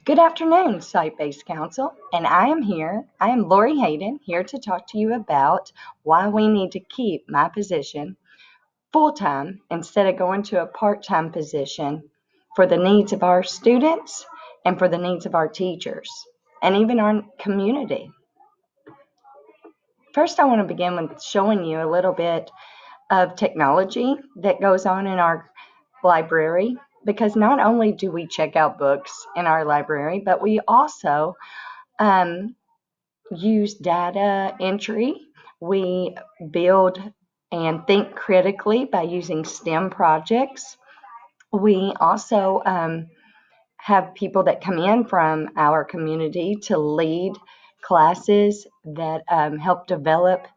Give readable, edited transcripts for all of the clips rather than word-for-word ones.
Good afternoon, Site-Based Council, and I am Lori Hayden, here to talk to you about why we need to keep my position full-time instead of going to a part-time position for the needs of our students and for the needs of our teachers and even our community. First, I want to begin with showing you a little bit of technology that goes on in our library, because not only do we check out books in our library, but we also use data entry. We build and think critically by using STEM projects. We also have people that come in from our community to lead classes that help develop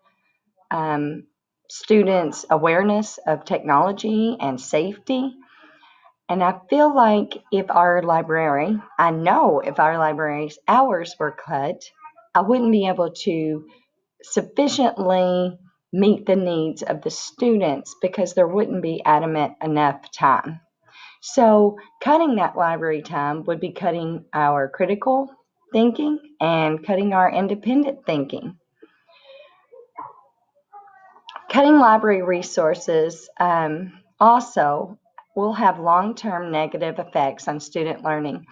students' awareness of technology and safety. And I feel like I know if our library's hours were cut, I wouldn't be able to sufficiently meet the needs of the students because there wouldn't be adequate enough time. So cutting that library time would be cutting our critical thinking and cutting our independent thinking. Cutting library resources also will have long-term negative effects on student learning.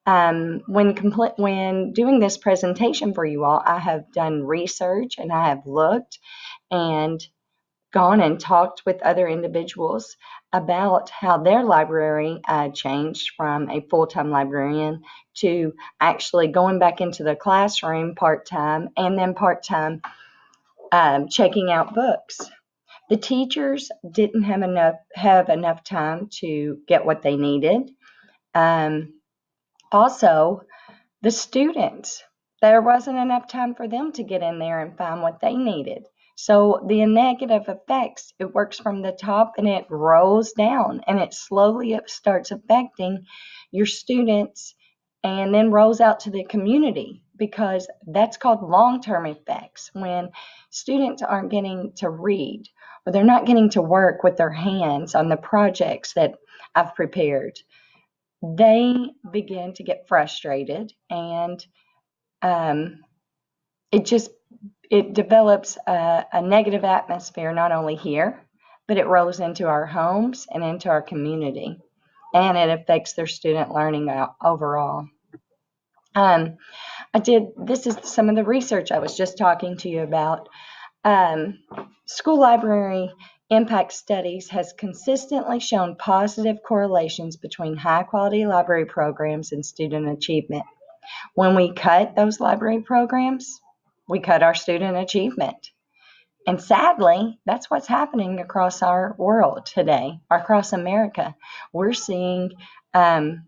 When doing this presentation for you all, I have done research and I have looked and gone and talked with other individuals about how their library changed from a full-time librarian to actually going back into the classroom part-time and then part-time checking out books. The teachers didn't have enough time to get what they needed. Also, the students, there wasn't enough time for them to get in there and find what they needed. So the negative effects, it works from the top and it rolls down, and it slowly starts affecting your students and then rolls out to the community, because that's called long-term effects. When students aren't getting to read or they're not getting to work with their hands on the projects that I've prepared, they begin to get frustrated, and it develops a negative atmosphere, not only here, but it rolls into our homes and into our community, and it affects their student learning overall. This is some of the research I was just talking to you about. School library impact studies has consistently shown positive correlations between high-quality library programs and student achievement. When we cut those library programs, we cut our student achievement. And sadly, that's what's happening across our world today, across America. We're seeing our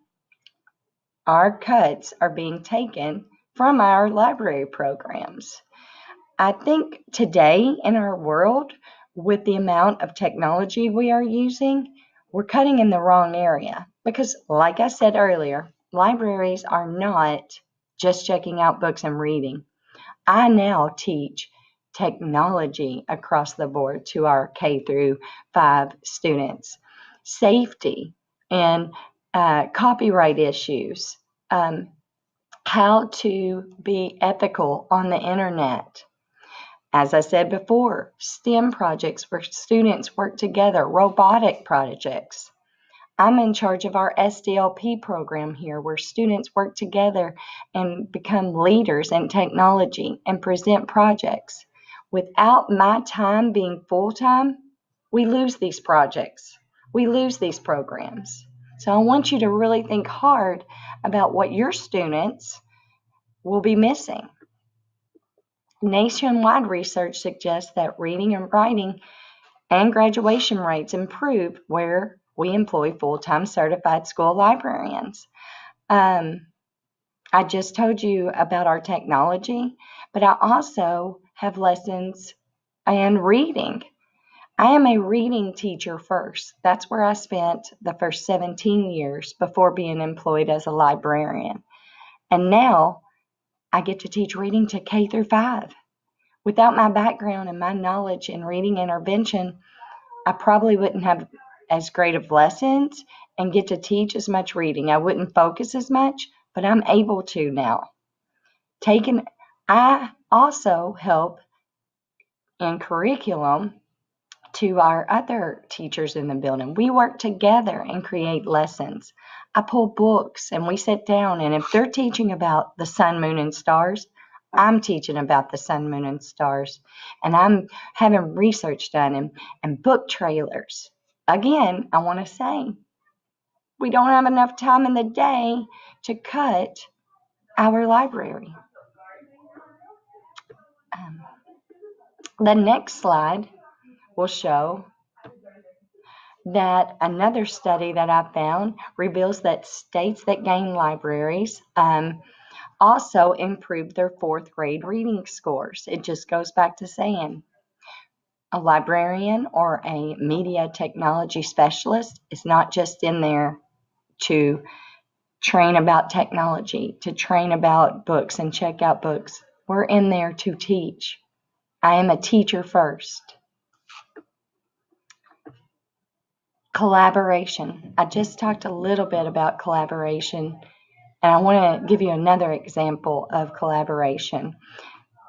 cuts are being taken from our library programs. I think today in our world, with the amount of technology we are using, we're cutting in the wrong area, because like I said earlier, libraries are not just checking out books and reading. I now teach technology across the board to our K through 5 students. Safety and copyright issues, how to be ethical on the internet. As I said before, STEM projects where students work together, robotic projects. I'm in charge of our SDLP program here, where students work together and become leaders in technology and present projects. Without my time being full-time, we lose these projects. We lose these programs. So I want you to really think hard about what your students will be missing. Nationwide research suggests that reading and writing and graduation rates improve where we employ full-time certified school librarians. I just told you about our technology, but I also have lessons in reading. I am a reading teacher first. That's where I spent the first 17 years before being employed as a librarian. And now I get to teach reading to K through 5. Without my background and my knowledge in reading intervention, I probably wouldn't have as great of lessons and get to teach as much reading. I wouldn't focus as much, but I'm able to now. I also help in curriculum to our other teachers in the building. We work together and create lessons. I pull books and we sit down, and if they're teaching about the sun, moon, and stars, I'm teaching about the sun, moon, and stars. And I'm having research done and book trailers. Again, I want to say, we don't have enough time in the day to cut our library. The next slide will show that another study that I found reveals that states that gain libraries also improve their fourth grade reading scores. It just goes back to saying a librarian or a media technology specialist is not just in there to train about technology, to train about books and check out books. We're in there to teach. I am a teacher first. Collaboration. I just talked a little bit about collaboration, and I want to give you another example of collaboration.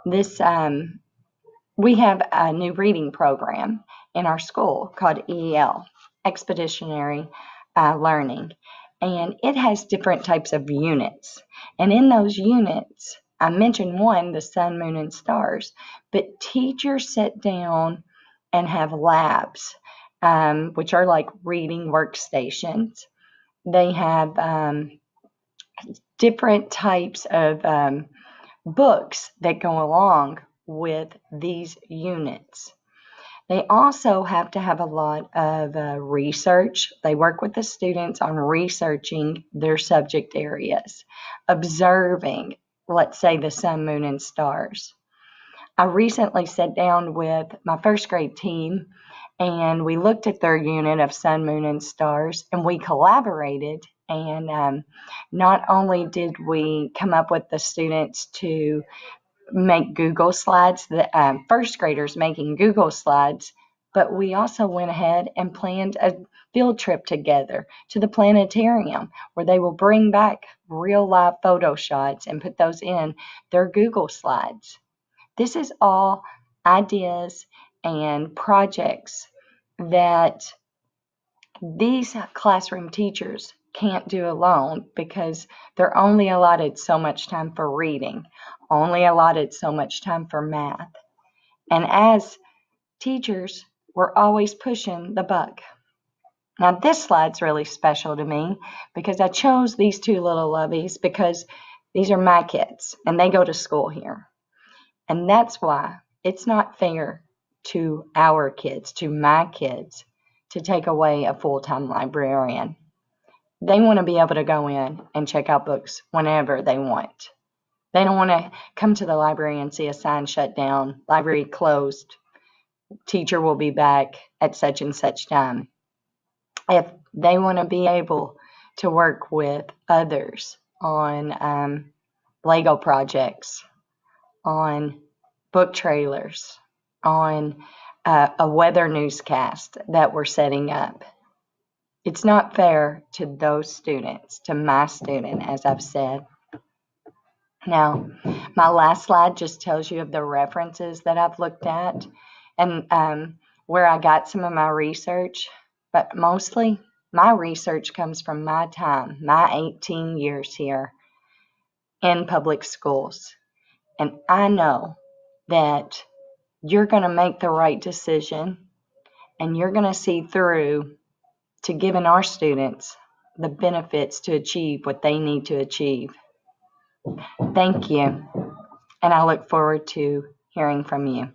We have a new reading program in our school called EL, Expeditionary Learning, and it has different types of units. And in those units, I mentioned one, the sun, moon, and stars, but teachers sit down and have labs, which are like reading workstations. They have different types of books that go along with these units. They also have to have a lot of research. They work with the students on researching their subject areas, observing, let's say, the sun, moon, and stars. I recently sat down with my first grade team, and we looked at their unit of sun, moon, and stars, and we collaborated. And not only did we come up with the students to make Google slides, the first graders making Google slides, but we also went ahead and planned a field trip together to the planetarium where they will bring back real live photo shots and put those in their Google slides. This is all ideas and projects that these classroom teachers can't do alone because they're only allotted so much time for reading, only allotted so much time for math. And as teachers, we're always pushing the buck. Now this slide's really special to me because I chose these two little lovies because these are my kids and they go to school here. And that's why it's not fair to our kids, to my kids, to take away a full-time librarian. They want to be able to go in and check out books whenever they want. They don't want to come to the library and see a sign shut down, library closed, teacher will be back at such and such time. If they want to be able to work with others on Lego projects, on book trailers, on a weather newscast that we're setting up. It's not fair to those students, to my student, as I've said. Now, my last slide just tells you of the references that I've looked at and where I got some of my research, but mostly my research comes from my time, my 18 years here in public schools. And I know that you're going to make the right decision and you're going to see through to giving our students the benefits to achieve what they need to achieve. Thank you, and I look forward to hearing from you.